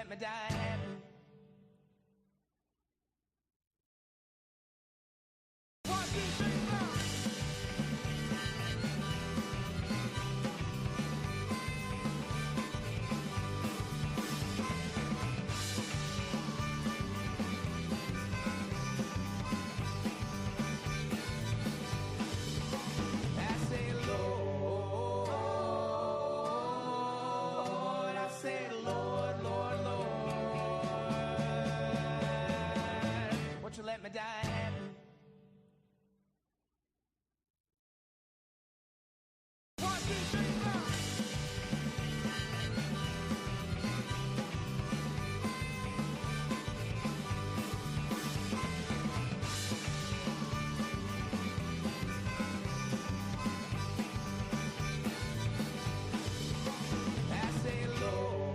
let me die happy? Let me die happy. One, two, three, four. I say, Lord,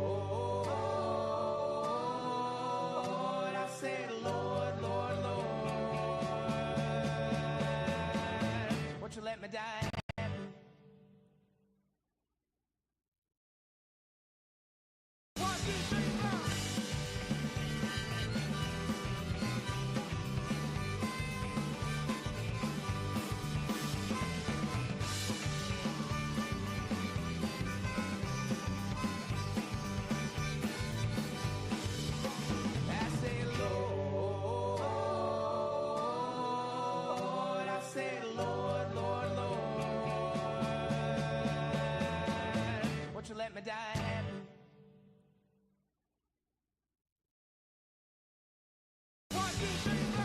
I say, Lord, Lord, Lord, won't you let me die happy? One, two, three, four. I say, Lord, I say, Lord, Lord, Lord, won't you let me die happy? One, two, three, four.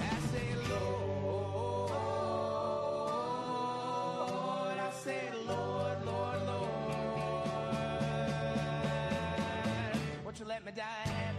I say, Lord, I say, Lord, Lord, Lord, won't you let me die happy?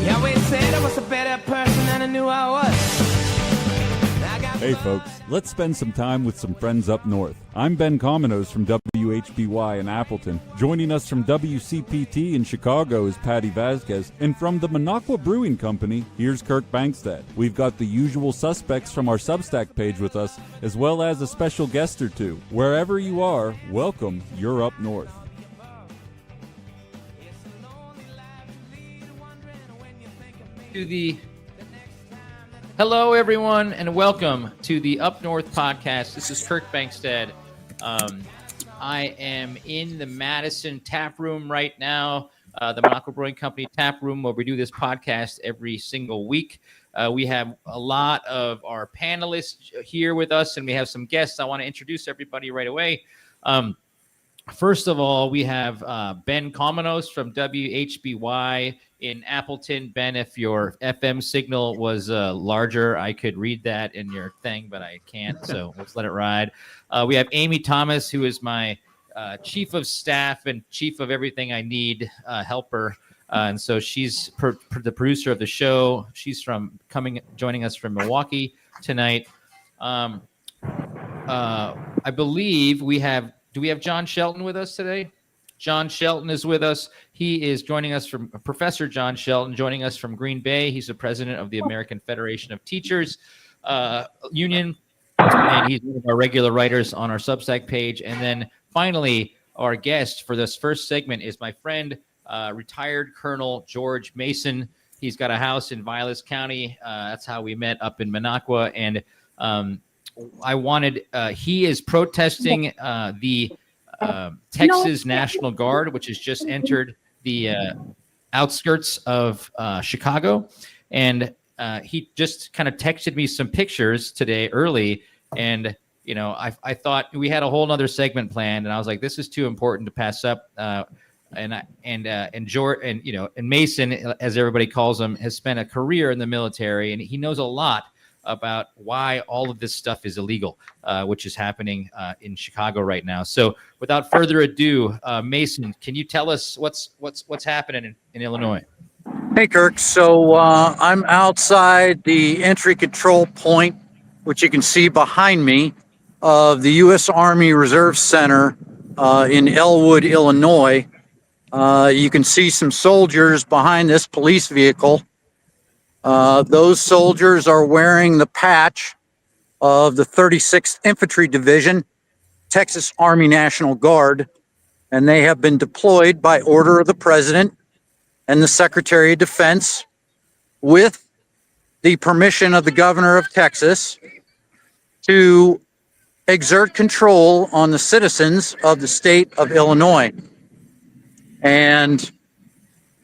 Yahweh said I was a better person than I knew I was. Hey folks, let's spend some time with some friends up north. I'm Ben Cominos from WHBY in Appleton. Joining us from WCPT in Chicago is Patty Vasquez, and from the Minocqua Brewing Company, here's Kirk Bankstead. We've got the usual suspects from our Substack page with us, as well as a special guest or two. Wherever you are, welcome, you're up north. Hello, everyone, and welcome to the Up North podcast. This is Kirk Bankstead. I am in the Madison tap room right now, the Minocqua Brewing Company tap room, where we do this podcast every single week. We have a lot of our panelists here with us, and we have some guests. I want to introduce everybody right away. First of all, we have Ben Cominos from WHBY in Appleton. Ben, if your FM signal was larger, I could read that in your thing, but I can't, so let's let it ride. We have Amy Thomas, who is my chief of staff and chief of everything I need helper. And so she's the producer of the show. She's joining us from Milwaukee tonight. I believe do we have John Shelton with us today? John Shelton is with us. He is joining us from Professor John Shelton, joining us from Green Bay. He's the president of the American Federation of Teachers Union, and he's one of our regular writers on our Substack page. And then finally, our guest for this first segment is my friend, retired Colonel George Mason. He's got a house in Vilas County. That's how we met up in Minocqua. And he is protesting the Texas National Guard, which has just entered the outskirts of Chicago, and he just kind of texted me some pictures today early, and I thought we had a whole nother segment planned, and I was like, this is too important to pass up. And George, and Mason, as everybody calls him, has spent a career in the military, and he knows a lot about why all of this stuff is illegal, which is happening in Chicago right now. So, without further ado, Mason, can you tell us what's happening in Illinois? Hey, Kirk. So I'm outside the entry control point, which you can see behind me, of the U.S. Army Reserve Center in Elwood, Illinois. You can see some soldiers behind this police vehicle. Those soldiers are wearing the patch of the 36th Infantry Division, Texas Army National Guard, and they have been deployed by order of the President and the Secretary of Defense with the permission of the Governor of Texas to exert control on the citizens of the state of Illinois. And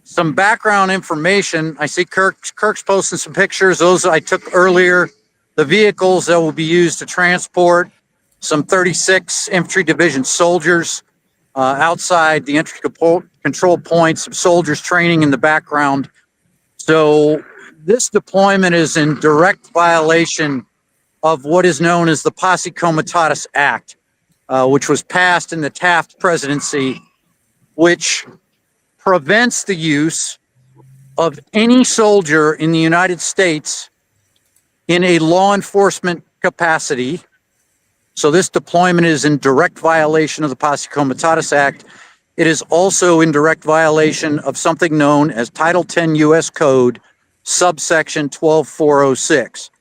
some background information. I see Kirk's posting some pictures. Those I took earlier. The vehicles that will be used to transport some 36 Infantry Division soldiers outside the entry control points, some soldiers training in the background. So this deployment is in direct violation of what is known as the Posse Comitatus Act, which was passed in the Taft presidency, which prevents the use of any soldier in the United States in a law enforcement capacity. So this deployment is in direct violation of the Posse Comitatus Act. It is also in direct violation of something known as Title 10 U.S. Code, subsection 12406,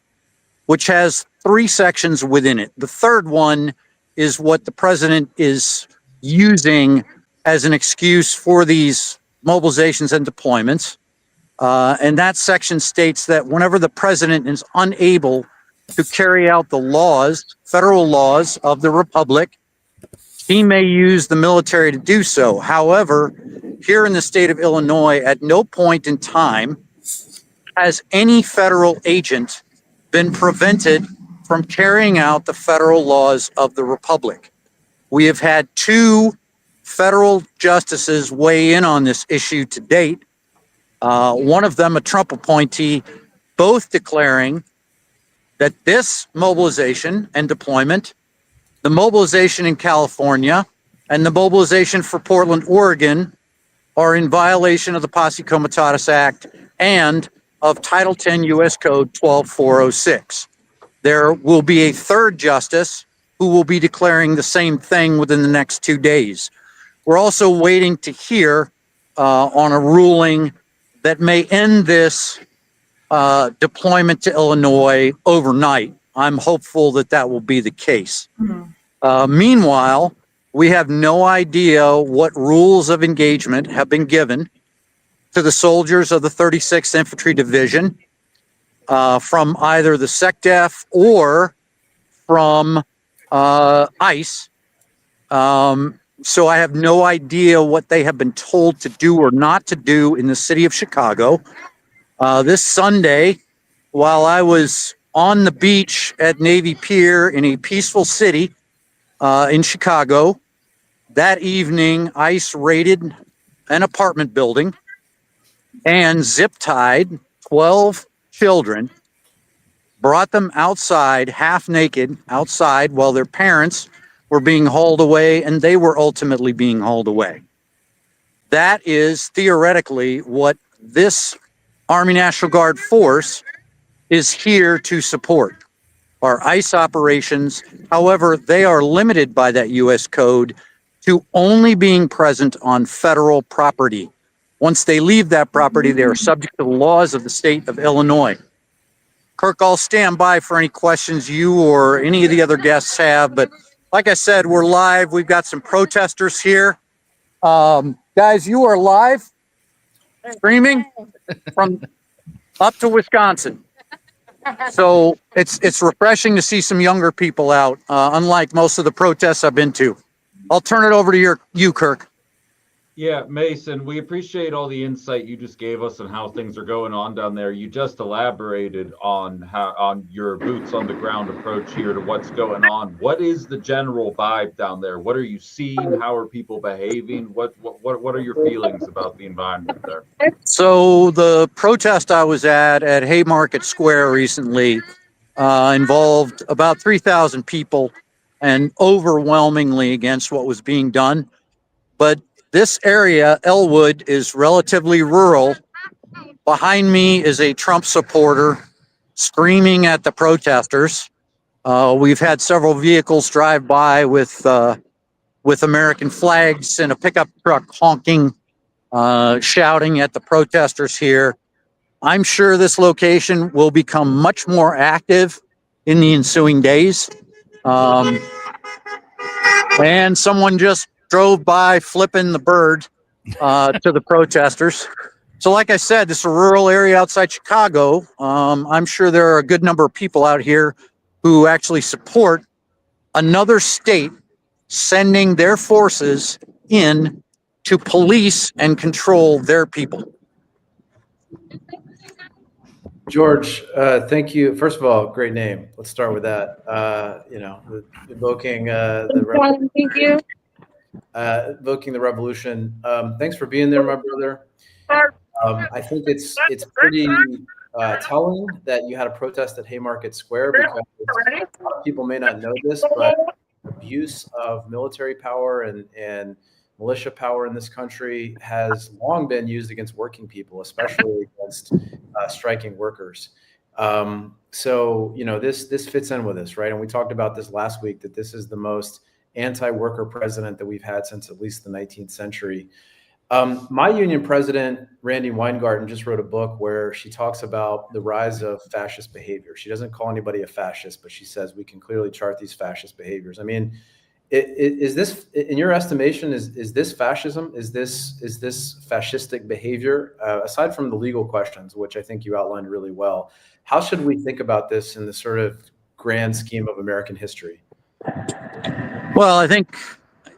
which has 3 sections within it. The third one is what the president is using as an excuse for these mobilizations and deployments. And that section states that whenever the president is unable to carry out the laws, federal laws of the republic, he may use the military to do so. However, here in the state of Illinois, at no point in time has any federal agent been prevented from carrying out the federal laws of the republic. We have had 2 federal justices weigh in on this issue to date. One of them, a Trump appointee, both declaring that this mobilization and deployment, the mobilization in California and the mobilization for Portland, Oregon, are in violation of the Posse Comitatus Act and of Title 10 U.S. Code 12406. There will be a third justice who will be declaring the same thing within the next 2 days. We're also waiting to hear on a ruling that may end this deployment to Illinois overnight. I'm hopeful that that will be the case. Meanwhile, we have no idea what rules of engagement have been given to the soldiers of the 36th Infantry Division from either the SecDef or from ICE. So I have no idea what they have been told to do or not to do in the city of Chicago. This Sunday, while I was on the beach at Navy Pier in a peaceful city in Chicago, that evening ICE raided an apartment building and zip-tied 12 children, brought them outside, half naked, outside, while their parents were being hauled away, and they were ultimately being hauled away. That is theoretically what this Army National Guard force is here to support, our ICE operations. However, they are limited by that U.S. code to only being present on federal property. Once they leave that property, they are subject to the laws of the state of Illinois. Kirk, I'll stand by for any questions you or any of the other guests have, but like I said, we're live. We've got some protesters here. Guys, you are live, streaming from up to Wisconsin. So it's refreshing to see some younger people out, unlike most of the protests I've been to. I'll turn it over to you, Kirk. Yeah, Mason, we appreciate all the insight you just gave us on how things are going on down there. You just elaborated on your boots on the ground approach here to what's going on. What is the general vibe down there? What are you seeing? How are people behaving? What are your feelings about the environment there? So the protest I was at Haymarket Square recently involved about 3,000 people and overwhelmingly against what was being done. But this area, Elwood, is relatively rural. Behind me is a Trump supporter screaming at the protesters. We've had several vehicles drive by with American flags and a pickup truck honking, shouting at the protesters here. I'm sure this location will become much more active in the ensuing days. And someone just drove by flipping the bird to the protesters. So like I said, this is a rural area outside Chicago. I'm sure there are a good number of people out here who actually support another state sending their forces in to police and control their people. George, thank you. First of all, great name. Let's start with that. Evoking Thank you. Evoking the revolution. Thanks for being there, my brother. I think it's pretty telling that you had a protest at Haymarket Square, because a lot of people may not know this, but abuse of military power and militia power in this country has long been used against working people, especially against striking workers. So, this fits in with this, right? And we talked about this last week, that this is the most anti-worker president that we've had since at least the 19th century. My union president, Randi Weingarten, just wrote a book where she talks about the rise of fascist behavior. She doesn't call anybody a fascist, but she says we can clearly chart these fascist behaviors. I mean, is this, in your estimation, is this fascism? Is this fascistic behavior? Aside from the legal questions, which I think you outlined really well, how should we think about this in the sort of grand scheme of American history? Well, I think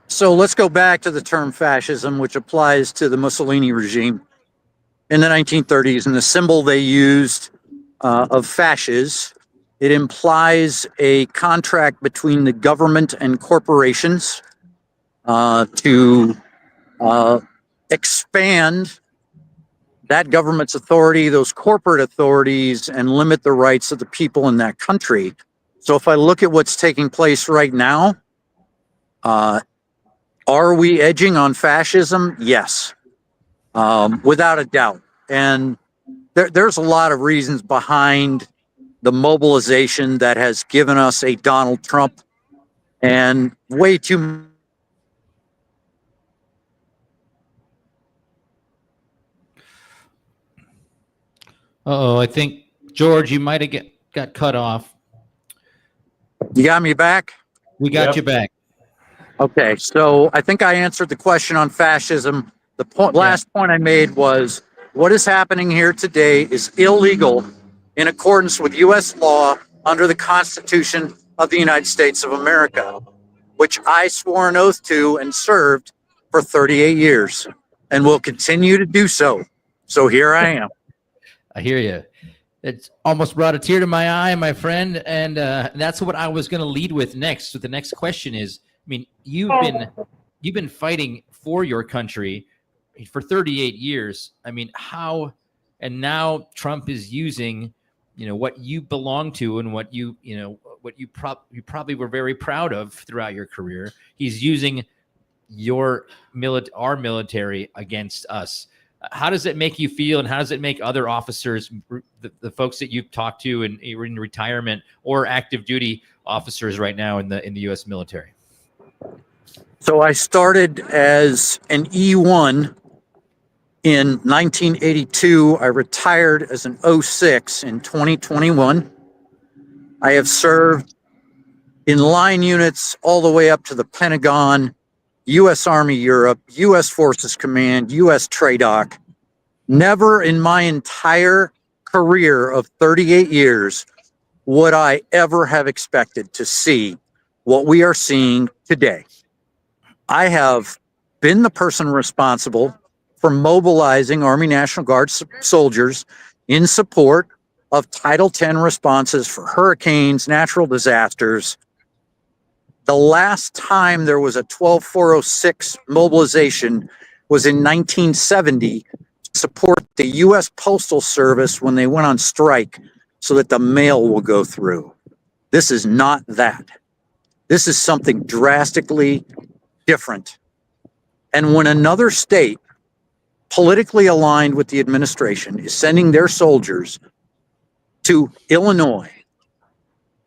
so. Let's go back to the term fascism, which applies to the Mussolini regime in the 1930s, and the symbol they used of fasces. It implies a contract between the government and corporations to expand that government's authority, those corporate authorities, and limit the rights of the people in that country. So if I look at what's taking place right now, are we edging on fascism? Yes, without a doubt. And there's a lot of reasons behind the mobilization that has given us a Donald Trump, and way too. I think, George, you might have got cut off. You got me back? We got you back. Okay, so I think I answered the question on fascism. The last point I made was what is happening here today is illegal in accordance with U.S. law under the Constitution of the United States of America, which I swore an oath to and served for 38 years and will continue to do so. So here I am. I hear you. It's almost brought a tear to my eye, my friend. And that's what I was going to lead with next. So the next question is, I mean, you've been fighting for your country for 38 years. I mean, how, and now Trump is using, what you belong to and what you probably were very proud of throughout your career. He's using our military against us. How does it make you feel, and how does it make other officers, the folks that you've talked to and in retirement or active duty officers right now in the U.S. military? So I started as an E1 in 1982. I retired as an 06 in 2021. I have served in line units all the way up to the Pentagon, U.S. Army Europe, U.S. Forces Command, U.S. TRADOC. Never in my entire career of 38 years would I ever have expected to see what we are seeing today. I have been the person responsible for mobilizing Army National Guard soldiers in support of Title X responses for hurricanes, natural disasters. The last time there was a 12406 mobilization was in 1970 to support the U.S. Postal Service when they went on strike so that the mail will go through. This is not that. This is something drastically different. And when another state politically aligned with the administration is sending their soldiers to Illinois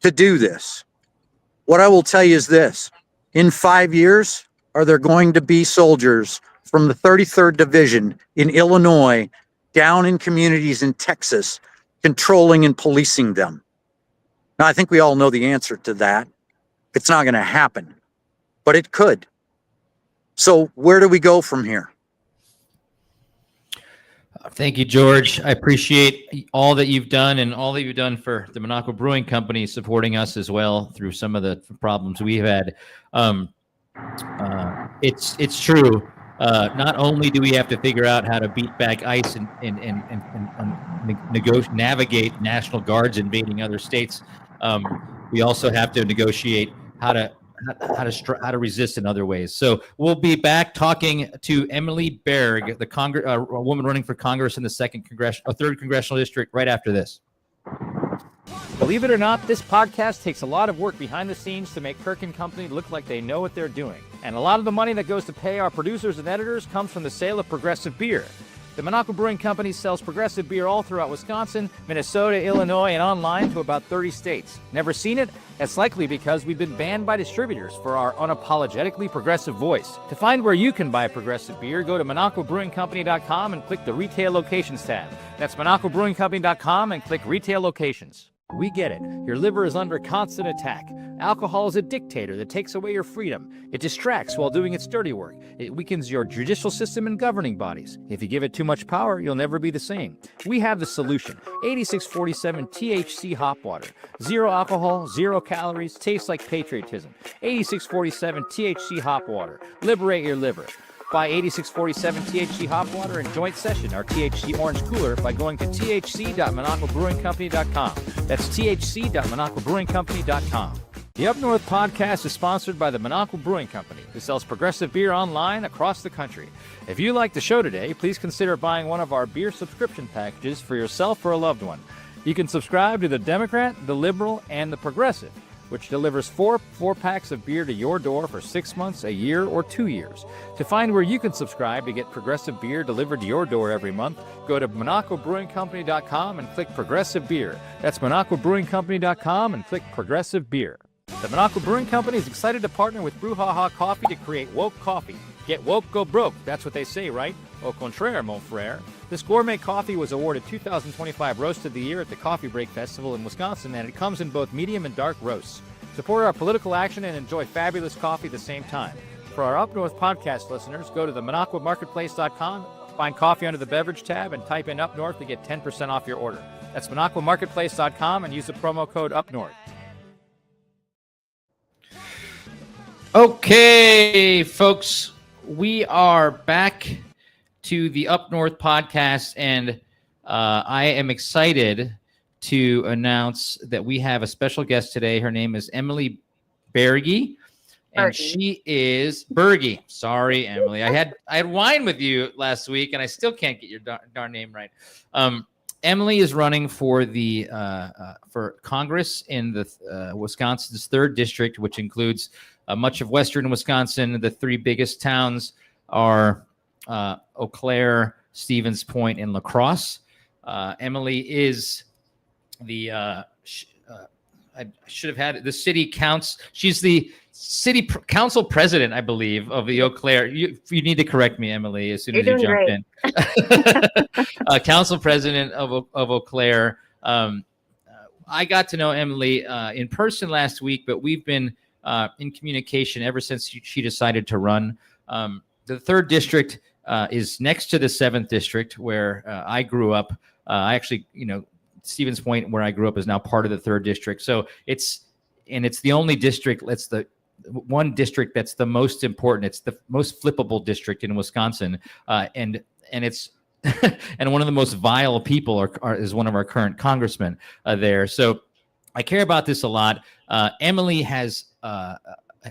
to do this, what I will tell you is this: in 5 years, are there going to be soldiers from the 33rd Division in Illinois down in communities in Texas controlling and policing them? Now, I think we all know the answer to that. It's not going to happen, but it could. So where do we go from here? Thank you, George. I appreciate all that you've done and all that you've done for the Minocqua Brewing Company, supporting us as well through some of the problems we've had. It's true. Not only do we have to figure out how to beat back ICE and navigate National Guards invading other states, we also have to negotiate how to resist in other ways. So we'll be back talking to Emily Berg, the a woman running for Congress in the third congressional district, right after this. Believe it or not, this podcast takes a lot of work behind the scenes to make Kirk & Company look like they know what they're doing. And a lot of the money that goes to pay our producers and editors comes from the sale of Progressive beer. The Minocqua Brewing Company sells Progressive beer all throughout Wisconsin, Minnesota, Illinois, and online to about 30 states. Never seen it? That's likely because we've been banned by distributors for our unapologetically progressive voice. To find where you can buy Progressive beer, go to MinocquaBrewingCompany.com and click the Retail Locations tab. That's MinocquaBrewingCompany.com and click Retail Locations. We get it. Your liver is under constant attack. Alcohol is a dictator that takes away your freedom. It distracts while doing its dirty work. It weakens your judicial system and governing bodies. If you give it too much power, you'll never be the same. We have the solution. 8647 THC Hop Water. Zero alcohol, 0 calories, tastes like patriotism. 8647 THC Hop Water. Liberate your liver. Buy 8647 THC Hop Water and Joint Session, our THC Orange Cooler, by going to thc.minocquabrewingcompany.com. That's thc.minocquabrewingcompany.com. The Up North podcast is sponsored by the Minocqua Brewing Company, who sells Progressive beer online across the country. If you like the show today, please consider buying one of our beer subscription packages for yourself or a loved one. You can subscribe to the Democrat, the Liberal, and the Progressive, which delivers four packs of beer to your door for 6 months, a year, or 2 years. To find where you can subscribe to get Progressive beer delivered to your door every month, go to MinocquaBrewingCompany.com and click Progressive Beer. That's MinocquaBrewingCompany.com and click Progressive Beer. The Minocqua Brewing Company is excited to partner with Brouhaha Coffee to create woke coffee. Get woke, go broke. That's what they say, right? Au contraire, mon frère. This gourmet coffee was awarded 2025 Roast of the Year at the Coffee Break Festival in Wisconsin, and it comes in both medium and dark roasts. Support our political action and enjoy fabulous coffee at the same time. For our Up North podcast listeners, go to the MinocquaMarketplace.com, find coffee under the beverage tab, and type in Up North to get 10% off your order. That's MinocquaMarketplace.com and use the promo code UpNorth. Okay, folks, we are back to the Up North podcast, and I am excited to announce that we have a special guest today. Her name is Emily Berge, and she is Berge. Sorry, Emily. I had wine with you last week, and I still can't get your darn name right. Emily is running for the for Congress in the Wisconsin's 3rd district, which includes much of western Wisconsin. The 3 biggest towns are Eau Claire, Stevens Point, and La Crosse. Emily is the I should have had it. The city counts. She's the city council president, I believe, of the Eau Claire. You need to correct me, Emily, as soon as you jump in. Council president of Eau Claire. I got to know Emily in person last week, but we've been in communication ever since she decided to run. The 3rd district is next to the 7th district, where I grew up. I actually, Stevens Point, where I grew up, is now part of the 3rd district. So it's the only district. It's the one district that's the most important. It's the most flippable district in Wisconsin, and it's and one of the most vile people is one of our current congressmen there. So I care about this a lot. Emily has a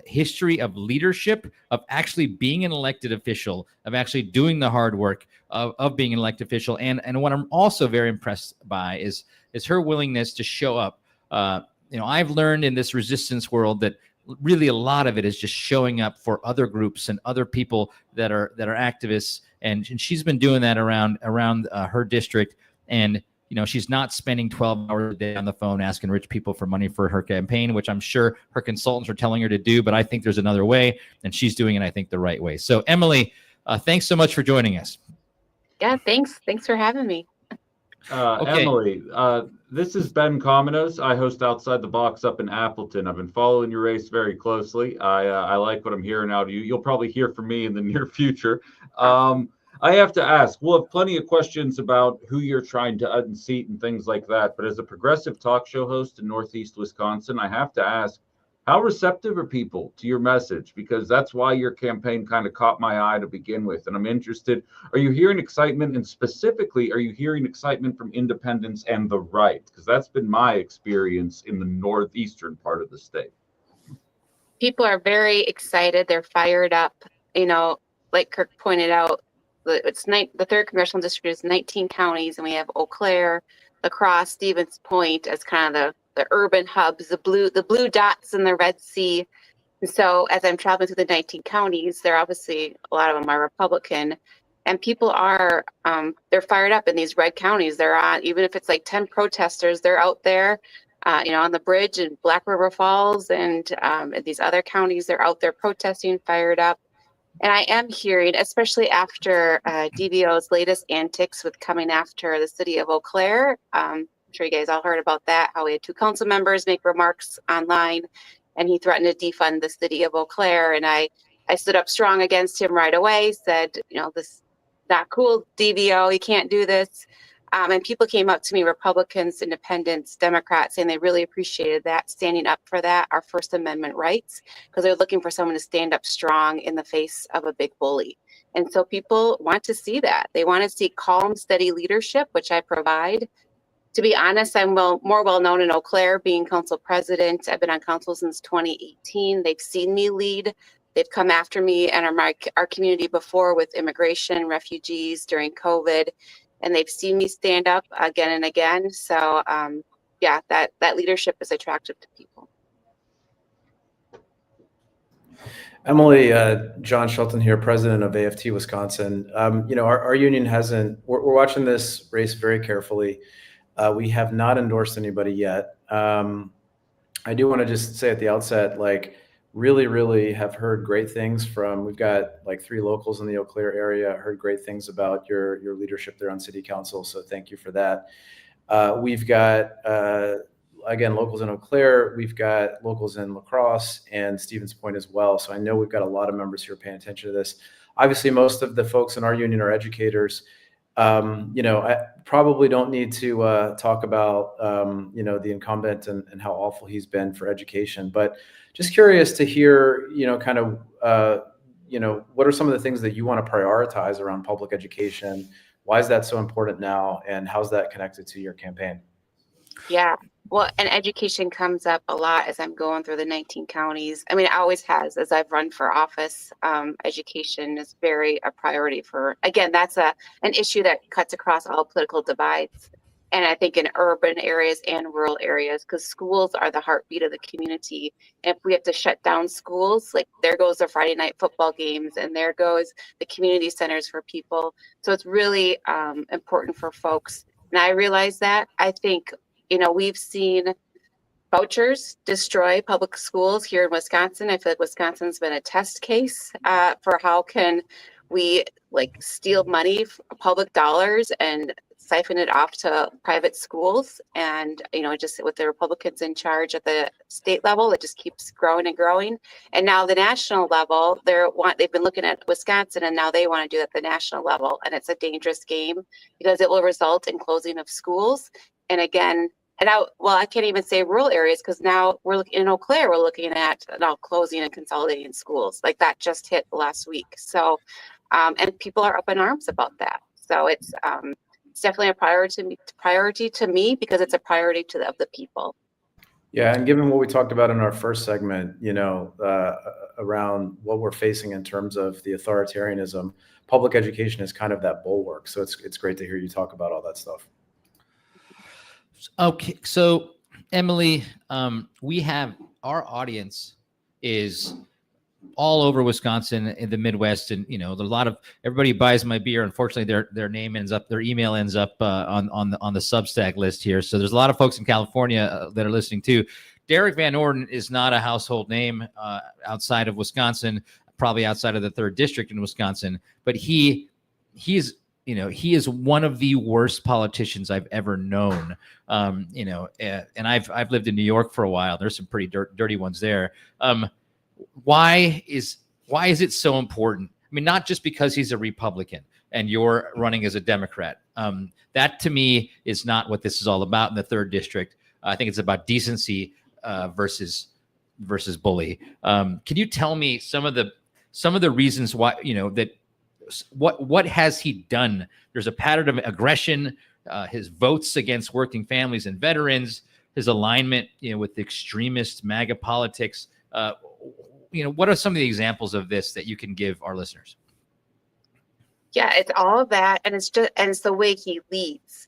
history of leadership, of actually being an elected official, of actually doing the hard work of being an elected official. And what I'm also very impressed by is her willingness to show up. I've learned in this resistance world that really a lot of it is just showing up for other groups and other people that are activists. And she's been doing that around her district. And she's not spending 12 hours a day on the phone asking rich people for money for her campaign, which I'm sure her consultants are telling her to do. But I think there's another way, and she's doing it, I think, the right way. So, Emily, thanks so much for joining us. Yeah, thanks. Thanks for having me. Okay. Emily, this is Ben Cominos. I host Outside the Box up in Appleton. I've been following your race very closely. I like what I'm hearing out of you. You'll probably hear from me in the near future. I have to ask, we'll have plenty of questions about who you're trying to unseat and things like that. But as a progressive talk show host in Northeast Wisconsin, I have to ask, how receptive are people to your message? Because that's why your campaign kind of caught my eye to begin with. And I'm interested, are you hearing excitement? And specifically, are you hearing excitement from independents and the right? Because that's been my experience in the northeastern part of the state. People are very excited. They're fired up. Like Kirk pointed out, the third congressional district is 19 counties, and we have Eau Claire, La Crosse, Stevens Point as kind of the urban hubs, the blue dots in the Red Sea. And so as I'm traveling through the 19 counties, they're obviously, a lot of them are Republican, and people are, they're fired up in these red counties. They're on, even if it's like 10 protesters, they're out there, on the bridge in Black River Falls and in these other counties, they're out there protesting, fired up. And I am hearing, especially after DVO's latest antics with coming after the city of Eau Claire. I'm sure you guys all heard about that, how we had 2 council members make remarks online, and he threatened to defund the city of Eau Claire. And I stood up strong against him right away, said, this is not cool, DVO, you can't do this. And people came up to me, Republicans, Independents, Democrats, saying they really appreciated that, standing up for that, our First Amendment rights, because they're looking for someone to stand up strong in the face of a big bully. And so people want to see that. They want to see calm, steady leadership, which I provide. To be honest, I'm more well known in Eau Claire, being council president. I've been on council since 2018. They've seen me lead. They've come after me and our community before with immigration, refugees during COVID. And they've seen me stand up again and again. So, that leadership is attractive to people. Emily, John Shelton here, president of AFT Wisconsin. Our union we're watching this race very carefully. We have not endorsed anybody yet. I do want to just say at the outset, really have heard great things we've got 3 locals in the Eau Claire area, heard great things about your leadership there on city council. So thank you for that. We've got, again, locals in Eau Claire, we've got locals in La Crosse and Stevens Point as well. So I know we've got a lot of members here paying attention to this. Obviously, most of the folks in our union are educators. I probably don't need to talk about, the incumbent and how awful he's been for education, but just curious to hear, what are some of the things that you want to prioritize around public education? Why is that so important now? And how's that connected to your campaign? Yeah, well, and education comes up a lot as I'm going through the 19 counties. I mean, it always has, as I've run for office. Education is very a priority again, that's an issue that cuts across all political divides. And I think in urban areas and rural areas, because schools are the heartbeat of the community. And if we have to shut down schools, there goes the Friday night football games, and there goes the community centers for people. So it's really important for folks. And I realize that. I think, we've seen vouchers destroy public schools here in Wisconsin. I feel like Wisconsin's been a test case for how can we steal money, public dollars, and siphon it off to private schools. And, just with the Republicans in charge at the state level, it just keeps growing and growing. And now the national level, they've been looking at Wisconsin, and now they want to do it at the national level. And it's a dangerous game because it will result in closing of schools. And again, And I can't even say rural areas because now we're looking in Eau Claire, we're looking at now closing and consolidating schools. Like that just hit last week. So, and people are up in arms about that. So it's definitely a priority to me because it's a priority of the people. Yeah, and given what we talked about in our first segment, around what we're facing in terms of the authoritarianism, public education is kind of that bulwark. So it's great to hear you talk about all that stuff. Okay, so Emily, we have our audience is all over Wisconsin in the Midwest, and there's a lot of everybody buys my beer. Unfortunately, their name ends up, their email ends up on the Substack list here. So there's a lot of folks in California that are listening too. Derek Van Orden is not a household name outside of Wisconsin, probably outside of the 3rd district in Wisconsin, but he is one of the worst politicians I've ever known. And I've lived in New York for a while. There's some pretty dirty ones there. Why is it so important? I mean, not just because he's a Republican and you're running as a Democrat. That to me is not what this is all about in the 3rd district. I think it's about decency versus bully. Can you tell me some of the reasons why, that what has he done? There's a pattern of aggression, his votes against working families and veterans, his alignment, with the extremist MAGA politics. What are some of the examples of this that you can give our listeners? Yeah, it's all of that, and it's the way he leads.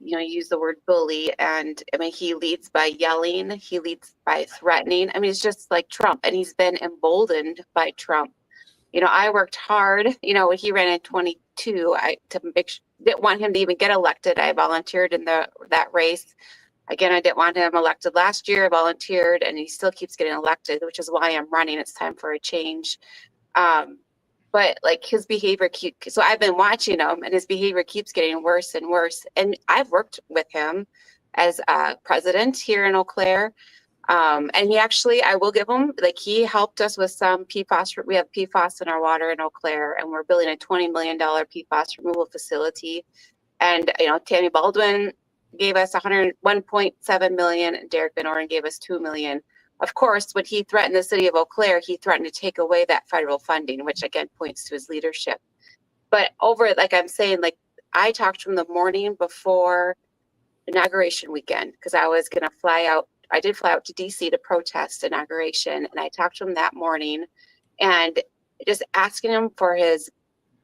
You use the word bully, and I mean he leads by yelling, he leads by threatening. I mean it's just like Trump, and he's been emboldened by Trump. I worked hard. When he ran in 22, didn't want him to even get elected. I volunteered in that race. Again, I didn't want him elected last year. I volunteered, and he still keeps getting elected, which is why I'm running. It's time for a change. But like his behavior so I've been watching him, and his behavior keeps getting worse and worse. And I've worked with him as president here in Eau Claire. And he actually, I will give him, he helped us with some PFAS. We have PFAS in our water in Eau Claire, and we're building a $20 million PFAS removal facility. And, Tammy Baldwin gave us $1.7 million, and Derek Van Orden gave us $2 million. Of course, when he threatened the city of Eau Claire, he threatened to take away that federal funding, which again points to his leadership. But I'm saying, I talked to him the morning before inauguration weekend, because I was going to fly out. I did fly out to DC to protest inauguration, and I talked to him that morning and just asking him for his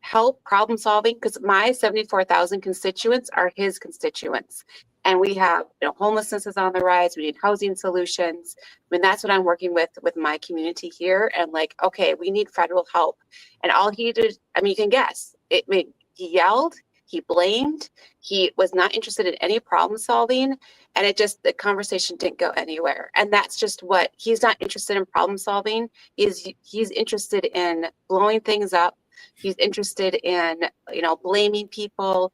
help problem solving, because my 74,000 constituents are his constituents. And we have, homelessness is on the rise. We need housing solutions. I mean, that's what I'm working with my community here. And okay, we need federal help. And all he did, you can guess. He yelled, he blamed, he was not interested in any problem solving. And the conversation didn't go anywhere. And that's just he's not interested in problem solving. He's interested in blowing things up. He's interested in, blaming people,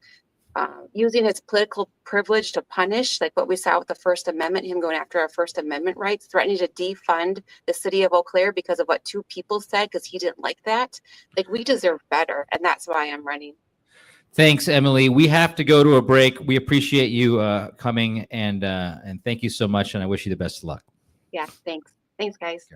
using his political privilege to punish, like what we saw with the First Amendment, him going after our First Amendment rights, threatening to defund the city of Eau Claire because of what 2 people said, because he didn't like that. We deserve better. And that's why I'm running. Thanks, Emily. We have to go to a break. We appreciate you coming, and thank you so much. And I wish you the best of luck. Yeah, thanks. Thanks, guys.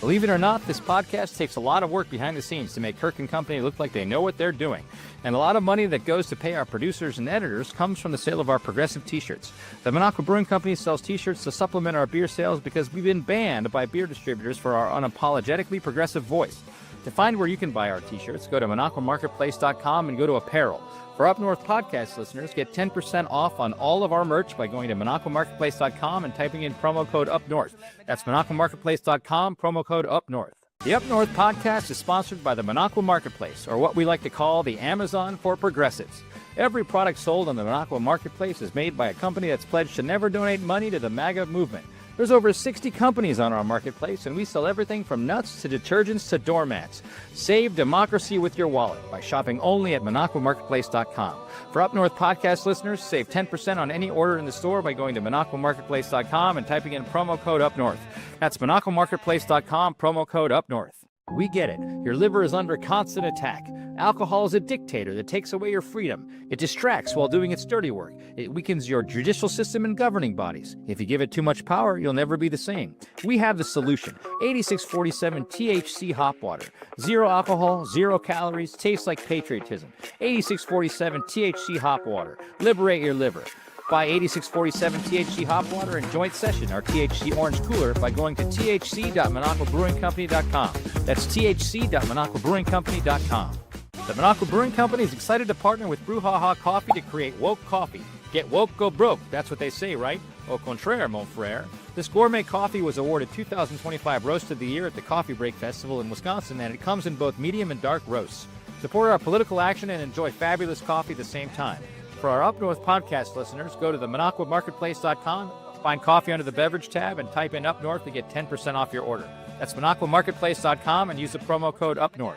Believe it or not, this podcast takes a lot of work behind the scenes to make Kirk & Company look like they know what they're doing. And a lot of money that goes to pay our producers and editors comes from the sale of our progressive t-shirts. The Minocqua Brewing Company sells t-shirts to supplement our beer sales because we've been banned by beer distributors for our unapologetically progressive voice. To find where you can buy our t-shirts, go to MinocquaMarketplace.com and go to Apparel. For Up North podcast listeners, get 10% off on all of our merch by going to MinocquaMarketplace.com and typing in promo code UpNorth. That's MinocquaMarketplace.com, promo code UpNorth. The Up North podcast is sponsored by the Minocqua Marketplace, or what we like to call the Amazon for progressives. Every product sold on the Minocqua Marketplace is made by a company that's pledged to never donate money to the MAGA movement. There's over 60 companies on our marketplace, and we sell everything from nuts to detergents to doormats. Save democracy with your wallet by shopping only at MinocquaMarketplace.com. For Up North podcast listeners, save 10% on any order in the store by going to MinocquaMarketplace.com and typing in promo code UpNorth. That's MinocquaMarketplace.com, promo code UpNorth. We get it. Your liver is under constant attack. Alcohol is a dictator that takes away your freedom. It distracts while doing its dirty work. It weakens your judicial system and governing bodies. If you give it too much power, you'll never be the same. We have the solution. 8647 THC Hop Water. Zero alcohol, 0 calories, tastes like patriotism. 8647 THC Hop Water. Liberate your liver. Buy 8647 THC Hop Water and Joint Session, our THC Orange Cooler, by going to thc.monacobrewingcompany.com. That's thc.monacobrewingcompany.com. The Monaco Brewing Company is excited to partner with Brouhaha Coffee to create woke coffee. Get woke, go broke. That's what they say, right? Au contraire, mon frère. This gourmet coffee was awarded 2025 Roast of the Year at the Coffee Break Festival in Wisconsin, and it comes in both medium and dark roasts. Support our political action and enjoy fabulous coffee at the same time. For our Up North podcast listeners, go to the MonacoMarketplace.com, find coffee under the beverage tab, and type in Up North to get 10% off your order. That's MonacoMarketplace.com and use the promo code UpNorth.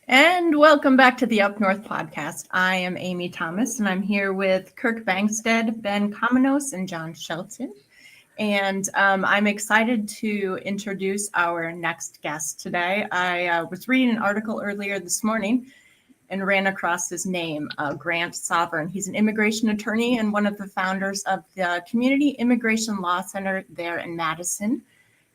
And welcome back to the Up North podcast. I am Amy Thomas, and I'm here with Kirk Bangstead, Ben Cominos, and John Shelton. And I'm excited to introduce our next guest today. I was reading an article earlier this morning and ran across his name, Grant Sovereign. He's an immigration attorney and one of the founders of the Community Immigration Law Center there in Madison.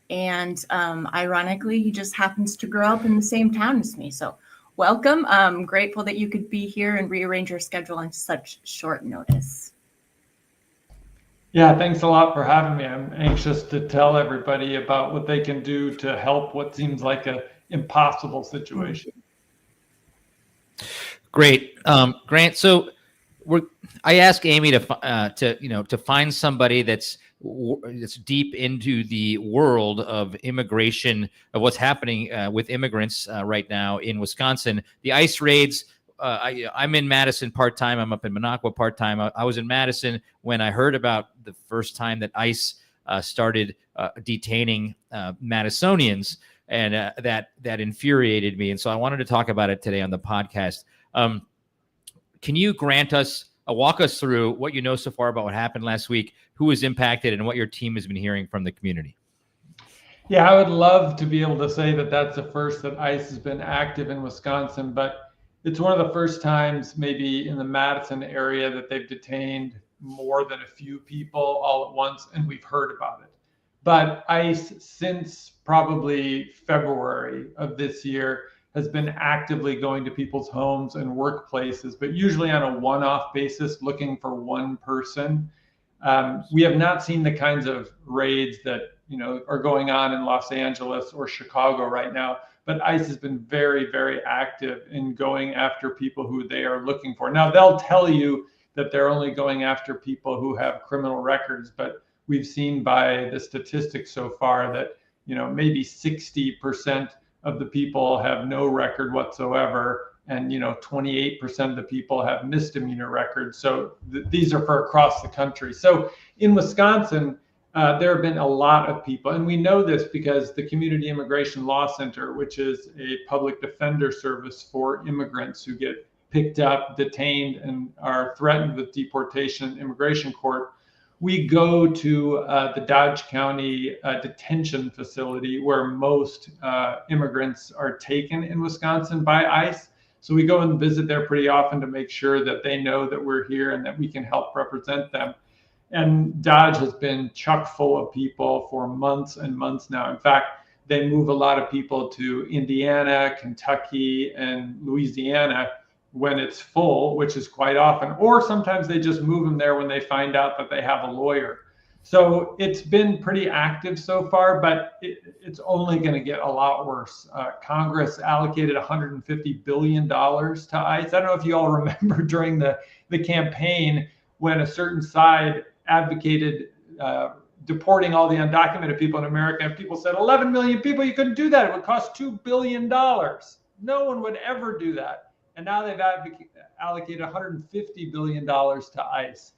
And ironically, he just happens to grow up in the same town as me. So welcome. I'm grateful that you could be here and rearrange your schedule on such short notice. Yeah, thanks a lot for having me. I'm anxious to tell everybody about what they can do to help what seems like an impossible situation. Great, Grant. So I asked Amy to find somebody that's deep into the world of immigration, of what's happening with immigrants right now in Wisconsin. The ICE raids. I'm in Madison part-time. I'm up in Monaco part-time. I was in Madison when I heard about the first time that ICE started detaining Madisonians. And that infuriated me. And so I wanted to talk about it today on the podcast. Can you walk us through what you know so far about what happened last week, who was impacted, and what your team has been hearing from the community? Yeah, I would love to be able to say that that's the first that ICE has been active in Wisconsin, but it's one of the first times maybe in the Madison area that they've detained more than a few people all at once, and we've heard about it. But ICE, since probably February of this year, has been actively going to people's homes and workplaces, but usually on a one-off basis, looking for one person. We have not seen the kinds of raids that are going on in Los Angeles or Chicago right now, but ICE has been very, very active in going after people who they are looking for. Now, they'll tell you that they're only going after people who have criminal records, but we've seen by the statistics so far that maybe 60% of the people have no record whatsoever, and 28% of the people have misdemeanor records. So these are for across the country. So in Wisconsin, there have been a lot of people, and we know this because the Community Immigration Law Center, which is a public defender service for immigrants who get picked up, detained, and are threatened with deportation in immigration court, we go to the Dodge County detention facility where most immigrants are taken in Wisconsin by ICE. So we go and visit there pretty often to make sure that they know that we're here and that we can help represent them. And Dodge has been chock full of people for months and months now. In fact, they move a lot of people to Indiana, Kentucky, and Louisiana when it's full, which is quite often, or sometimes they just move them there when they find out that they have a lawyer. So it's been pretty active so far, but it's only going to get a lot worse. Congress allocated $150 billion to ICE. I don't know if you all remember during the campaign when a certain side advocated deporting all the undocumented people in America, and people said, 11 million people, you couldn't do that. It would cost $2 billion. No one would ever do that. And now they've allocated $150 billion to ICE,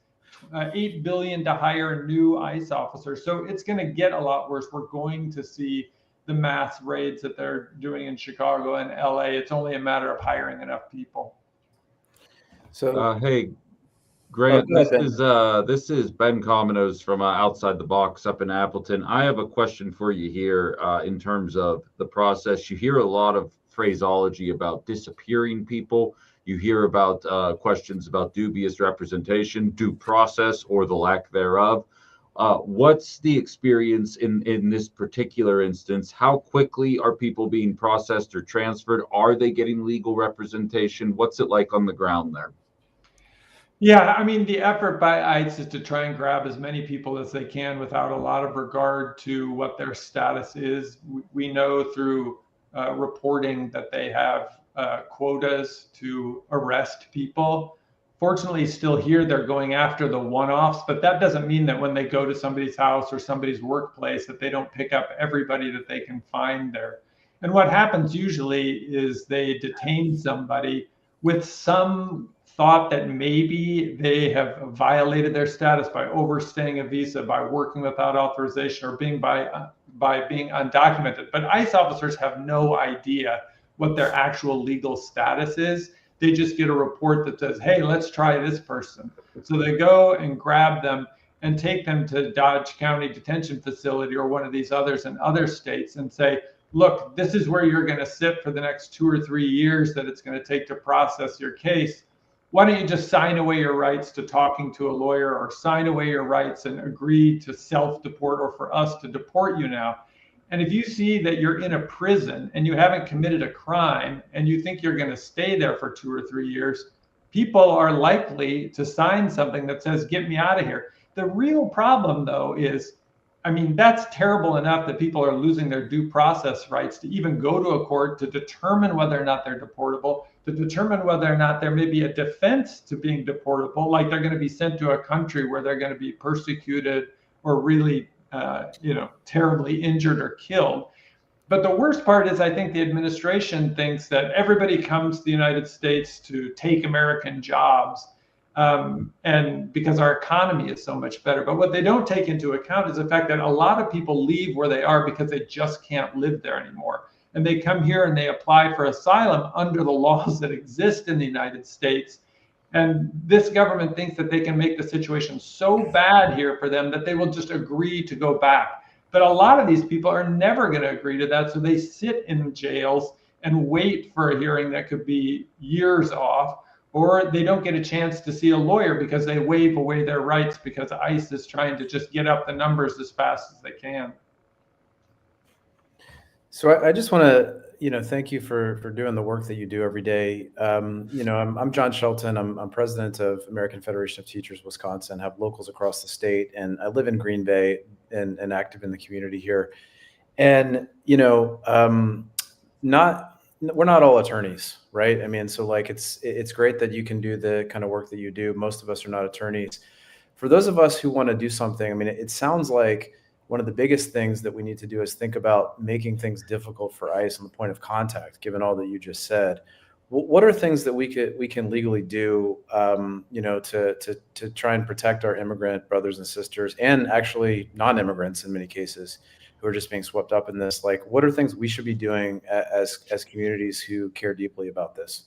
$8 billion to hire new ICE officers. So it's going to get a lot worse. We're going to see the mass raids that they're doing in Chicago and LA. It's only a matter of hiring enough people. So hey, Grant, go ahead, this is Ben Cominos from Outside the Box up in Appleton. I have a question for you here in terms of the process. You hear a lot of phraseology about disappearing people. You hear about questions about dubious representation, due process, or the lack thereof. What's the experience in this particular instance? How quickly are people being processed or transferred? Are they getting legal representation? What's it like on the ground there? Yeah, I mean, the effort by ICE is to try and grab as many people as they can without a lot of regard to what their status is. We know through reporting that they have quotas to arrest people. Fortunately, still here, they're going after the one-offs, but that doesn't mean that when they go to somebody's house or somebody's workplace that they don't pick up everybody that they can find there. And what happens usually is they detain somebody with some thought that maybe they have violated their status by overstaying a visa, by working without authorization, or being by being undocumented. But ICE officers have no idea what their actual legal status is. They just get a report that says, hey, let's try this person. So they go and grab them and take them to Dodge County Detention Facility or one of these others in other states and say, look, this is where you're going to sit for the next 2 or 3 years that it's going to take to process your case. Why don't you just sign away your rights to talking to a lawyer, or sign away your rights and agree to self-deport or for us to deport you now? And if you see that you're in a prison and you haven't committed a crime and you think you're going to stay there for 2 or 3 years, people are likely to sign something that says, get me out of here. The real problem, though, is, I mean, that's terrible enough that people are losing their due process rights to even go to a court to determine whether or not they're deportable, to determine whether or not there may be a defense to being deportable, like they're going to be sent to a country where they're going to be persecuted or really terribly injured or killed. But the worst part is, I think the administration thinks that everybody comes to the United States to take American jobs, and because our economy is so much better. But what they don't take into account is the fact that a lot of people leave where they are because they just can't live there anymore. And they come here and they apply for asylum under the laws that exist in the United States. And this government thinks that they can make the situation so bad here for them that they will just agree to go back. But a lot of these people are never going to agree to that. So they sit in jails and wait for a hearing that could be years off, or they don't get a chance to see a lawyer because they waive away their rights because ICE is trying to just get up the numbers as fast as they can. So I just want to, thank you for doing the work that you do every day. I'm John Shelton. I'm president of American Federation of Teachers Wisconsin, have locals across the state, and I live in Green Bay and active in the community here. And, we're not all attorneys, right? I mean, so like it's great that you can do the kind of work that you do. Most of us are not attorneys. For those of us who want to do something, I mean, it sounds like one of the biggest things that we need to do is think about making things difficult for ICE on the point of contact, given all that you just said. What are things that we can legally do, to try and protect our immigrant brothers and sisters, and actually non-immigrants in many cases, who are just being swept up in this? Like, what are things we should be doing as communities who care deeply about this?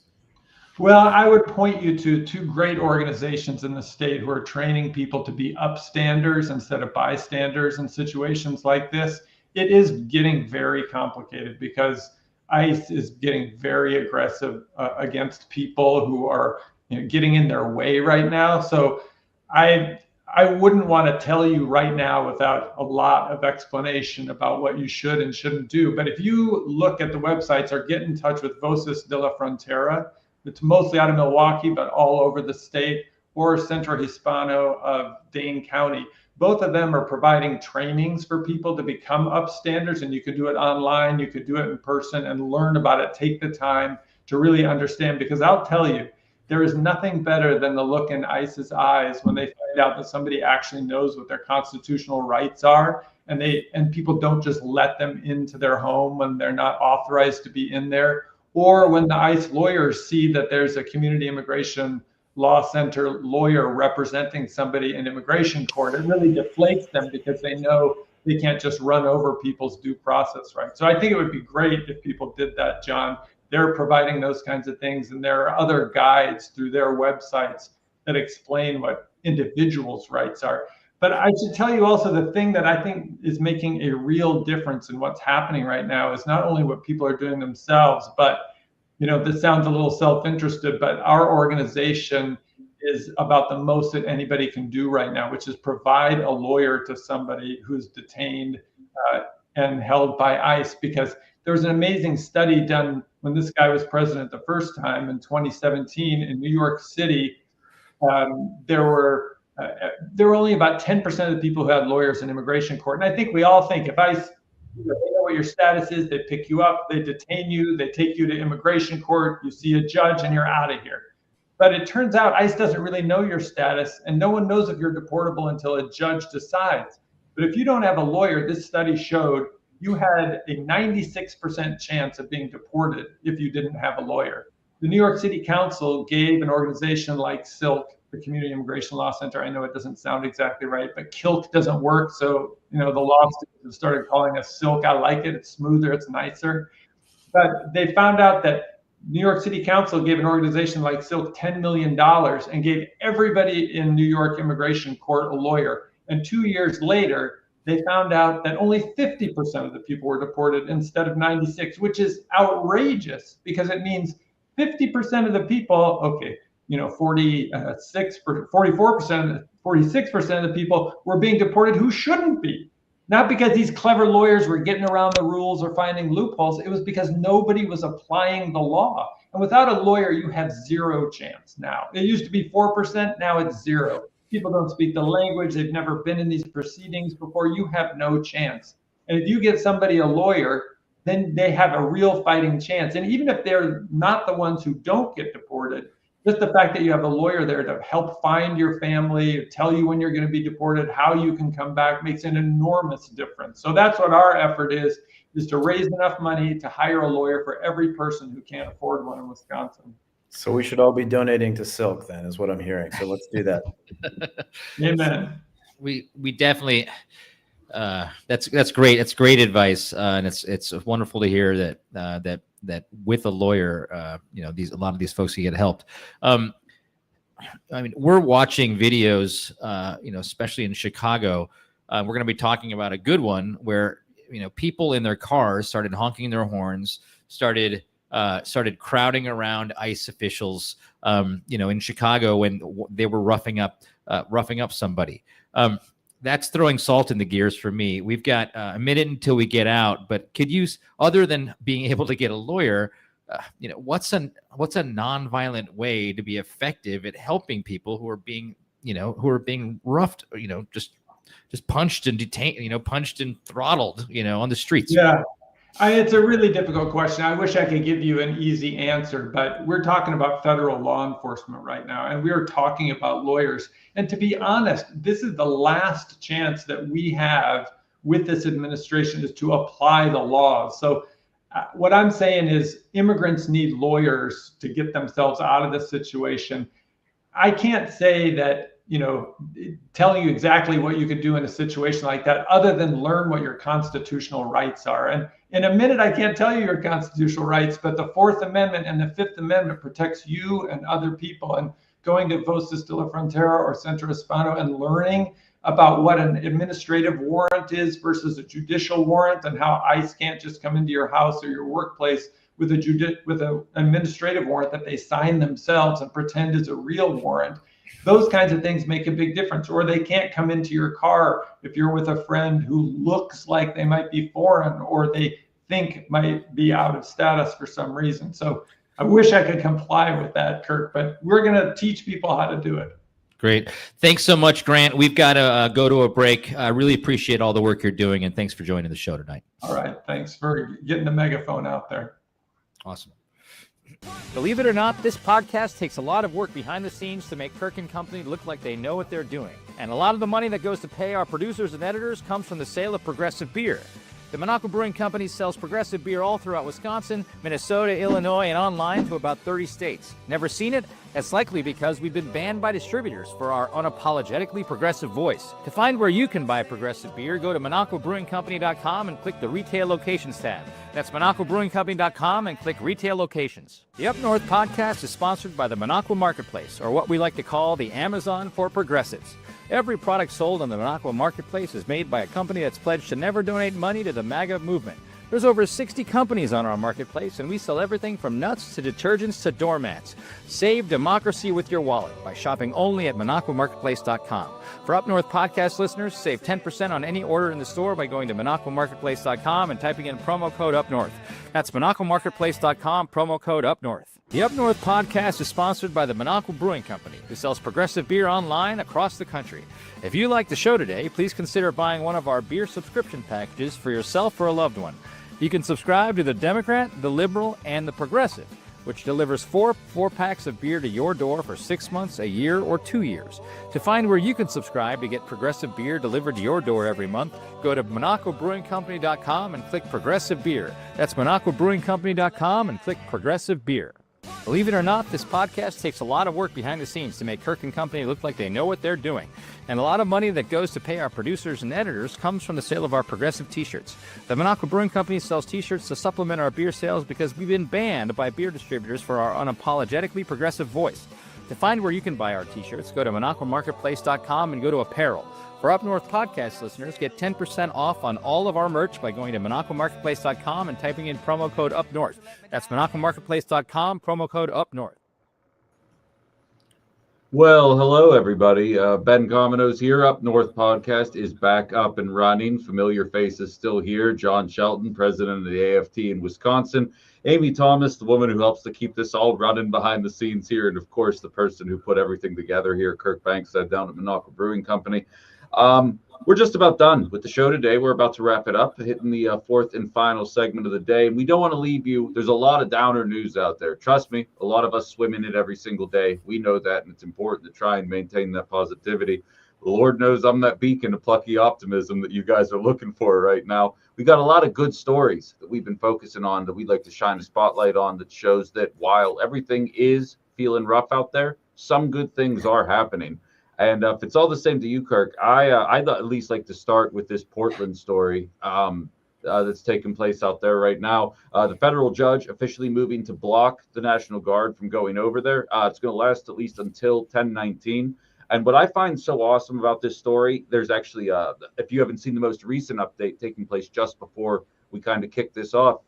Well, I would point you to 2 great organizations in the state who are training people to be upstanders instead of bystanders in situations like this. It is getting very complicated because ICE is getting very aggressive against people who are getting in their way right now. So I wouldn't want to tell you right now without a lot of explanation about what you should and shouldn't do. But if you look at the websites or get in touch with Voces de la Frontera, it's mostly out of Milwaukee, but all over the state, or Centro Hispano of Dane County. Both of them are providing trainings for people to become upstanders, and you could do it online, you could do it in person and learn about it. Take the time to really understand, because I'll tell you, there is nothing better than the look in ICE's eyes when they find out that somebody actually knows what their constitutional rights are, and people don't just let them into their home when they're not authorized to be in there. Or when the ICE lawyers see that there's a community immigration law center lawyer representing somebody in immigration court, it really deflates them because they know they can't just run over people's due process rights. So I think it would be great if people did that, John. They're providing those kinds of things, and there are other guides through their websites that explain what individuals' rights are. But I should tell you also, the thing that I think is making a real difference in what's happening right now is not only what people are doing themselves, but, this sounds a little self-interested, but our organization is about the most that anybody can do right now, which is provide a lawyer to somebody who's detained and held by ICE. Because there was an amazing study done when this guy was president the first time in 2017 in New York City. There were only about 10% of the people who had lawyers in immigration court. And I think we all think if ICE, they know what your status is, they pick you up, they detain you, they take you to immigration court, you see a judge, and you're out of here. But it turns out ICE doesn't really know your status, and no one knows if you're deportable until a judge decides. But if you don't have a lawyer, this study showed you had a 96% chance of being deported if you didn't have a lawyer. The New York City Council gave an organization like SILC, the Community Immigration Law Center. I know it doesn't sound exactly right, but KILC doesn't work. So, the law students started calling us SILC. I like it. It's smoother. It's nicer. But they found out that New York City Council gave an organization like SILC $10 million and gave everybody in New York immigration court a lawyer. And 2 years later, they found out that only 50% of the people were deported instead of 96, which is outrageous because it means 50% of the people, 46% of the people were being deported who shouldn't be. Not because these clever lawyers were getting around the rules or finding loopholes. It was because nobody was applying the law. And without a lawyer, you have zero chance now. It used to be 4%. Now it's 0. People don't speak the language. They've never been in these proceedings before. You have no chance. And if you get somebody a lawyer, then they have a real fighting chance. And even if they're not the ones who don't get deported, just the fact that you have a lawyer there to help find your family, tell you when you're going to be deported, how you can come back, makes an enormous difference. So that's what our effort is to raise enough money to hire a lawyer for every person who can't afford one in Wisconsin. So we should all be donating to SILC then, is what I'm hearing. So let's do that. Amen. We definitely that's great. That's great advice, and it's wonderful to hear that with a lawyer, a lot of these folks can get helped. We're watching videos, especially in Chicago. We're going to be talking about a good one where people in their cars started honking their horns, started crowding around ICE officials, in Chicago when they were roughing up somebody. That's throwing salt in the gears for me. We've got a minute until we get out, but could you, other than being able to get a lawyer, what's a nonviolent way to be effective at helping people who are being roughed, just punched and detained, punched and throttled, on the streets? Yeah. It's a really difficult question. I wish I could give you an easy answer, but we're talking about federal law enforcement right now, and we are talking about lawyers. And to be honest, this is the last chance that we have with this administration is to apply the laws. So what I'm saying is immigrants need lawyers to get themselves out of this situation. I can't say that, telling you exactly what you could do in a situation like that, other than learn what your constitutional rights are. And in a minute, I can't tell you your constitutional rights, but the 4th Amendment and the 5th Amendment protects you and other people. And going to Voces de la Frontera or Centro Hispano and learning about what an administrative warrant is versus a judicial warrant, and how ICE can't just come into your house or your workplace with an administrative warrant that they sign themselves and pretend is a real warrant. Those kinds of things make a big difference. Or they can't come into your car if you're with a friend who looks like they might be foreign or they think might be out of status for some reason. So I wish I could comply with that, Kirk, but we're going to teach people how to do it. Great. Thanks so much, Grant. We've got to go to a break. I really appreciate all the work you're doing, and thanks for joining the show tonight. All right. Thanks for getting the megaphone out there. Awesome. Believe it or not, this podcast takes a lot of work behind the scenes to make Kirk & Company look like they know what they're doing. And a lot of the money that goes to pay our producers and editors comes from the sale of Progressive Beer. The Monaco Brewing Company sells progressive beer all throughout Wisconsin, Minnesota, Illinois, and online to about 30 states. Never seen it? That's likely because we've been banned by distributors for our unapologetically progressive voice. To find where you can buy progressive beer, go to MonacoBrewingCompany.com and click the Retail Locations tab. That's MonacoBrewingCompany.com and click Retail Locations. The Up North podcast is sponsored by the Monaco Marketplace, or what we like to call the Amazon for progressives. Every product sold on the Monaco Marketplace is made by a company that's pledged to never donate money to the MAGA movement. There's over 60 companies on our marketplace, and we sell everything from nuts to detergents to doormats. Save democracy with your wallet by shopping only at MonacoMarketplace.com. For Up North podcast listeners, save 10% on any order in the store by going to MonacoMarketplace.com and typing in promo code UpNorth. That's MonacoMarketplace.com, promo code UpNorth. The Up North podcast is sponsored by the Monaco Brewing Company, who sells progressive beer online across the country. If you like the show today, please consider buying one of our beer subscription packages for yourself or a loved one. You can subscribe to the Democrat, the Liberal, and the Progressive, which delivers four packs of beer to your door for 6 months, a year, or 2 years. To find where you can subscribe to get progressive beer delivered to your door every month, go to MonacoBrewingCompany.com and click Progressive Beer. That's MonacoBrewingCompany.com and click Progressive Beer. Believe it or not, this podcast takes a lot of work behind the scenes to make Kirk & Company look like they know what they're doing. And a lot of money that goes to pay our producers and editors comes from the sale of our progressive t-shirts. The Monaco Brewing Company sells t-shirts to supplement our beer sales because we've been banned by beer distributors for our unapologetically progressive voice. To find where you can buy our t-shirts, go to MonacoMarketplace.com and go to Apparel. For Up North podcast listeners, get 10% off on all of our merch by going to MonacoMarketplace.com and typing in promo code UpNorth. That's MonacoMarketplace.com, promo code UpNorth. Well, hello, everybody. Ben Cominos here. Up North podcast is back up and running. Familiar faces still here. John Shelton, president of the AFT in Wisconsin. Amy Thomas, the woman who helps to keep this all running behind the scenes here. And, of course, the person who put everything together here, Kirk Bankstead, down at Monaco Brewing Company. We're just about done with the show today. We're about to wrap it up, hitting the fourth and final segment of the day. And we don't want to leave you. There's a lot of downer news out there. Trust me, a lot of us swim in it every single day. We know that, and it's important to try and maintain that positivity. The Lord knows I'm that beacon of plucky optimism that you guys are looking for right now. We got a lot of good stories that we've been focusing on that we'd like to shine a spotlight on that shows that while everything is feeling rough out there, some good things are happening. And if it's all the same to you, Kirk, I'd at least like to start with this Portland story that's taking place out there right now. The federal judge officially moving to block the National Guard from going over there. It's going to last at least until 10/19. And what I find so awesome about this story, there's actually, if you haven't seen the most recent update taking place just before we kind of kick this off,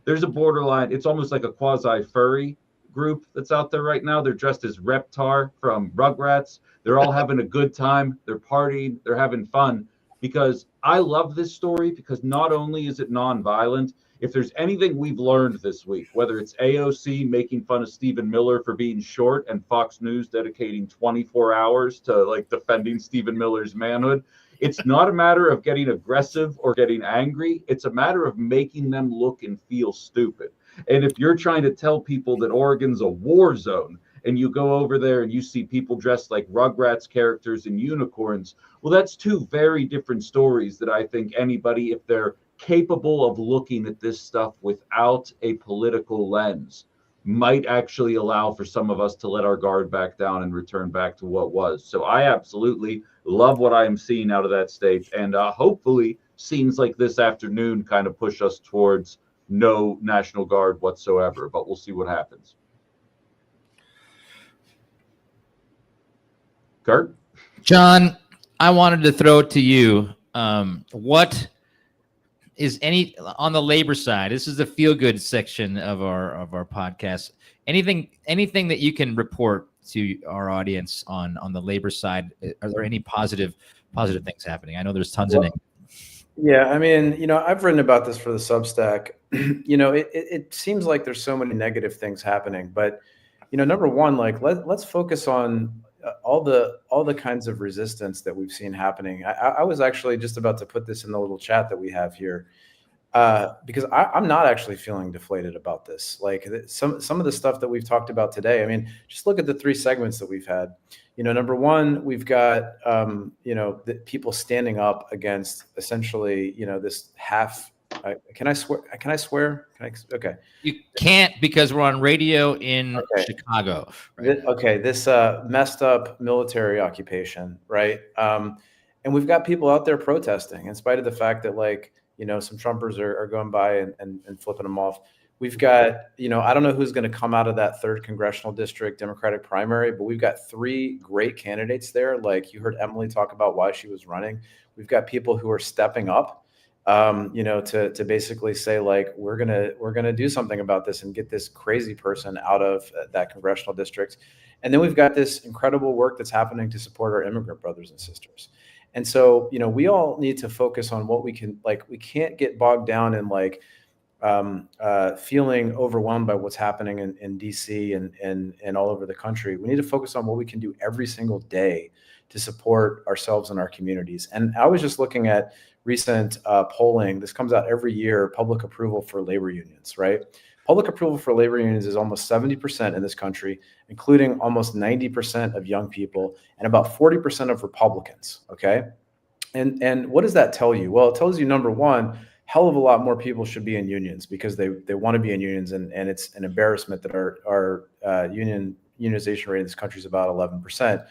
there's a borderline, it's almost like a quasi-furry group that's out there right now. They're dressed as Reptar from Rugrats. They're all having a good time. They're partying. They're having fun. Because I love this story because not only is it nonviolent, if there's anything we've learned this week, whether it's AOC making fun of Stephen Miller for being short and Fox News dedicating 24 hours to like defending Stephen Miller's manhood, it's not a matter of getting aggressive or getting angry. It's a matter of making them look and feel stupid. And if you're trying to tell people that Oregon's a war zone and you go over there and you see people dressed like Rugrats characters and unicorns, well, that's two very different stories that I think anybody, if they're capable of looking at this stuff without a political lens, might actually allow for some of us to let our guard back down and return back to what was. So I absolutely love what I am seeing out of that state. And hopefully scenes like this afternoon kind of push us towards no National Guard whatsoever, but we'll see what happens. Kurt? John, I wanted to throw it to you. What is any on the labor side? This is the feel good section of our podcast. Anything that you can report to our audience on the labor side? Are there any positive things happening? I know there's tons of things. Yeah, I mean, I've written about this for the Substack. It seems like there's so many negative things happening, but number one, like let's focus on all the kinds of resistance that we've seen happening. I was actually just about to put this in the little chat that we have here, because I'm not actually feeling deflated about this. Like some of the stuff that we've talked about today. I mean, just look at the three segments that we've had. Number one, we've got the people standing up against essentially this half Can I swear? Can I swear? Okay. You can't because we're on radio in Chicago. Right? Okay, this messed up military occupation, right? And we've got people out there protesting in spite of the fact that, like, some Trumpers are going by and flipping them off. We've got, I don't know who's going to come out of that 3rd congressional district Democratic primary, but we've got 3 great candidates there. Like you heard Emily talk about why she was running. We've got people who are stepping up, to basically say, like, we're gonna do something about this and get this crazy person out of that congressional district. And then we've got this incredible work that's happening to support our immigrant brothers and sisters. And so, we all need to focus on what we can, like, we can't get bogged down in like feeling overwhelmed by what's happening in DC and all over the country. We need to focus on what we can do every single day to support ourselves and our communities. And I was just looking at recent polling. This comes out every year, public approval for labor unions, right? Public approval for labor unions is almost 70% in this country, including almost 90% of young people and about 40% of Republicans, okay? And what does that tell you? Well, it tells you, number one, hell of a lot more people should be in unions because they want to be in unions, and it's an embarrassment that our unionization rate in this country is about 11%.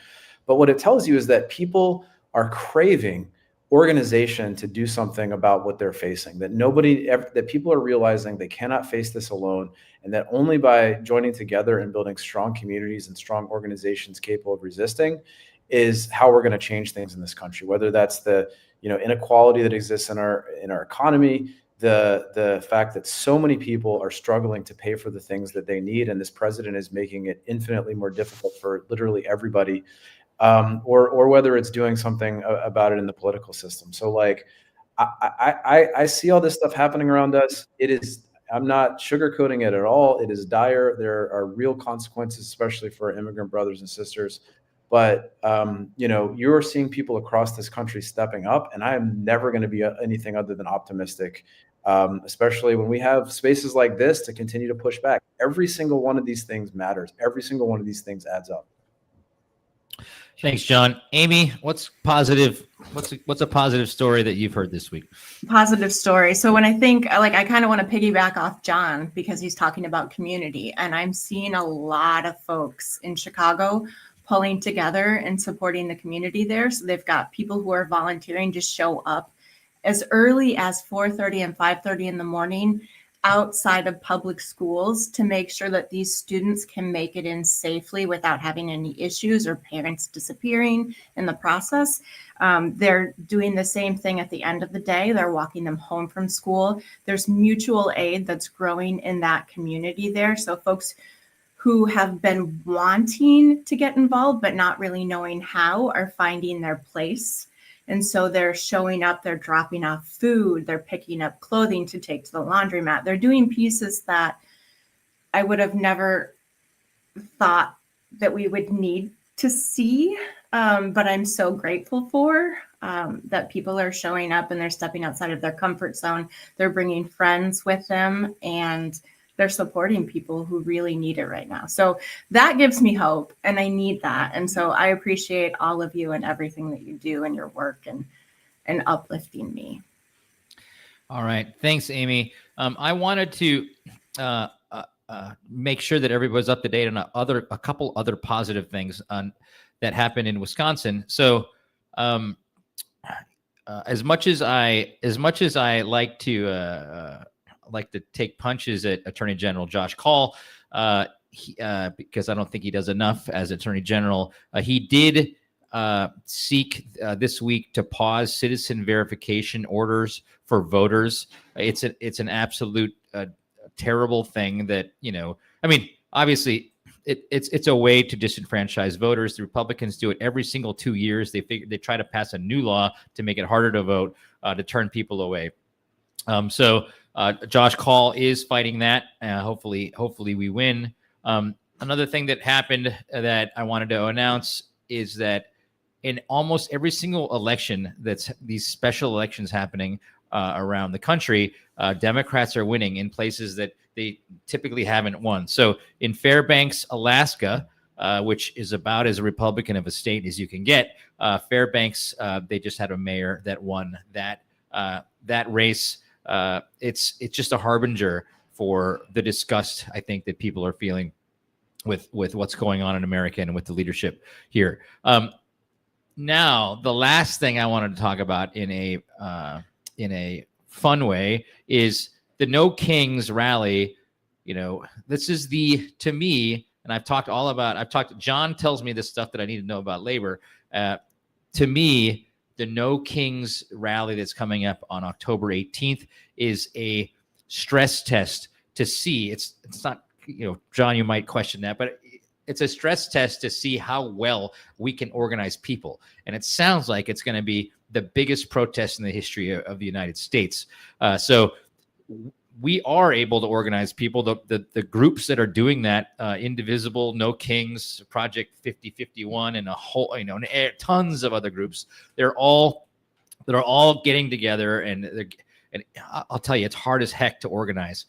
But what it tells you is that people are craving organization to do something about what they're facing, that people are realizing they cannot face this alone, and that only by joining together and building strong communities and strong organizations capable of resisting is how we're going to change things in this country, whether that's the inequality that exists in our economy, the fact that so many people are struggling to pay for the things that they need, and this president is making it infinitely more difficult for literally everybody, or whether it's doing something about it in the political system. So, like, I see all this stuff happening around us. I'm not sugarcoating it at all. It is dire. There are real consequences, especially for our immigrant brothers and sisters. But, you're seeing people across this country stepping up, and I am never going to be anything other than optimistic, especially when we have spaces like this to continue to push back. Every single one of these things matters. Every single one of these things adds up. Thanks, John. Amy, what's positive? What's a positive story that you've heard this week? Positive story. So when I think, like, I kind of want to piggyback off John because he's talking about community, and I'm seeing a lot of folks in Chicago pulling together and supporting the community there. So they've got people who are volunteering to show up as early as 4:30 and 5:30 in the morning outside of public schools to make sure that these students can make it in safely without having any issues or parents disappearing in the process. They're doing the same thing at the end of the day. They're walking them home from school. There's mutual aid that's growing in that community there. So folks who have been wanting to get involved but not really knowing how are finding their place. And so they're showing up, they're dropping off food, they're picking up clothing to take to the laundromat. They're doing pieces that I would have never thought that we would need to see. But I'm so grateful for that people are showing up and they're stepping outside of their comfort zone. They're bringing friends with them, and they're supporting people who really need it right now. So that gives me hope, and I need that. And so I appreciate all of you and everything that you do in your work and uplifting me. All right. Thanks, Amy. I wanted to make sure that everybody's up to date on a couple other positive things that happened in Wisconsin. So as much as I like to take punches at Attorney General Josh Kaul, because I don't think he does enough as Attorney General. He did seek this week to pause citizen verification orders for voters. It's an absolute terrible thing that, obviously it's a way to disenfranchise voters. The Republicans do it every single 2 years. They try to pass a new law to make it harder to vote, to turn people away. Josh Kaul is fighting that. Hopefully we win. Another thing that happened that I wanted to announce is that in almost every single election that's these special elections happening around the country, Democrats are winning in places that they typically haven't won. So in Fairbanks, Alaska, which is about as Republican of a state as you can get, Fairbanks, they just had a mayor that won that race. it's just a harbinger for the disgust I think that people are feeling with what's going on in America and with the leadership here. Now, the last thing I wanted to talk about in a fun way is the No Kings rally. You know, this is to me, and John tells me this stuff that I need to know about labor. To me, the No Kings rally that's coming up on October 18th is a stress test to see. It's not, John, you might question that, but it's a stress test to see how well we can organize people. And it sounds like it's going to be the biggest protest in the history of the United States. So we are able to organize people. The groups that are doing that, Indivisible, No Kings, Project 5051, and a whole, tons of other groups, they're all getting together, and I'll tell you, it's hard as heck to organize.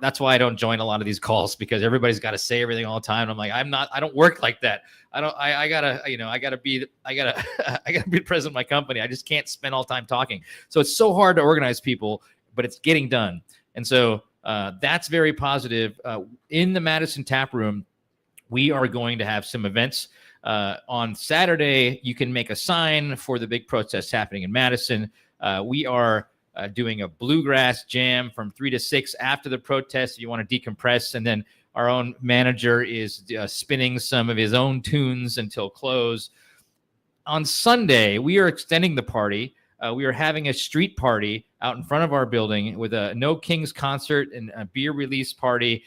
That's why I don't join a lot of these calls, because everybody's got to say everything all the time. And I'm like, I don't work like that. I gotta be the president of my company. I just can't spend all time talking. So it's so hard to organize people, but it's getting done. And so that's very positive. In the Madison Tap Room, we are going to have some events. On Saturday, you can make a sign for the big protest happening in Madison. We are doing a bluegrass jam from 3 to 6 after the protest if you want to decompress. And then our own manager is spinning some of his own tunes until close. On Sunday, we are extending the party. We are having a street party out in front of our building with a No Kings concert and a beer release party.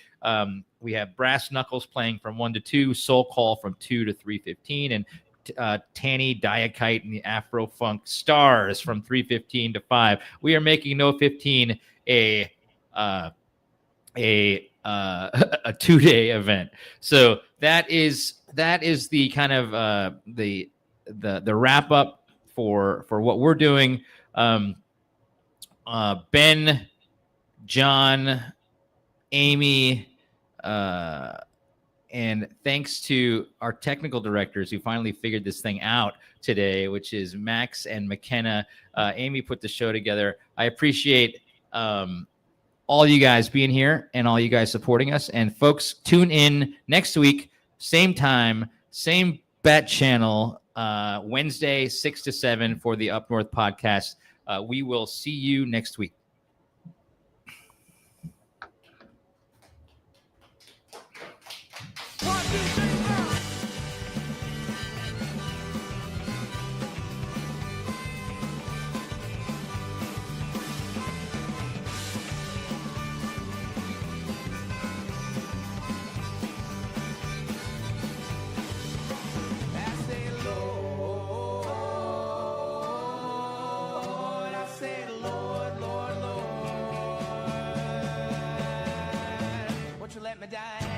We have Brass Knuckles playing from 1 to 2, Soul Call from 2 to 3:15, and Tanny Diakite and the Afro Funk Stars from 3:15 to 5. We are making No 15 a 2-day event. So that is the kind of the wrap up for what we're doing. Ben, John, Amy, and thanks to our technical directors who finally figured this thing out today, which is Max and McKenna. Amy put the show together. I appreciate all you guys being here and all you guys supporting us. And folks, tune in next week, same time, same bat channel, Wednesday, 6 to 7 for the Up North podcast. We will see you next week. Let me die.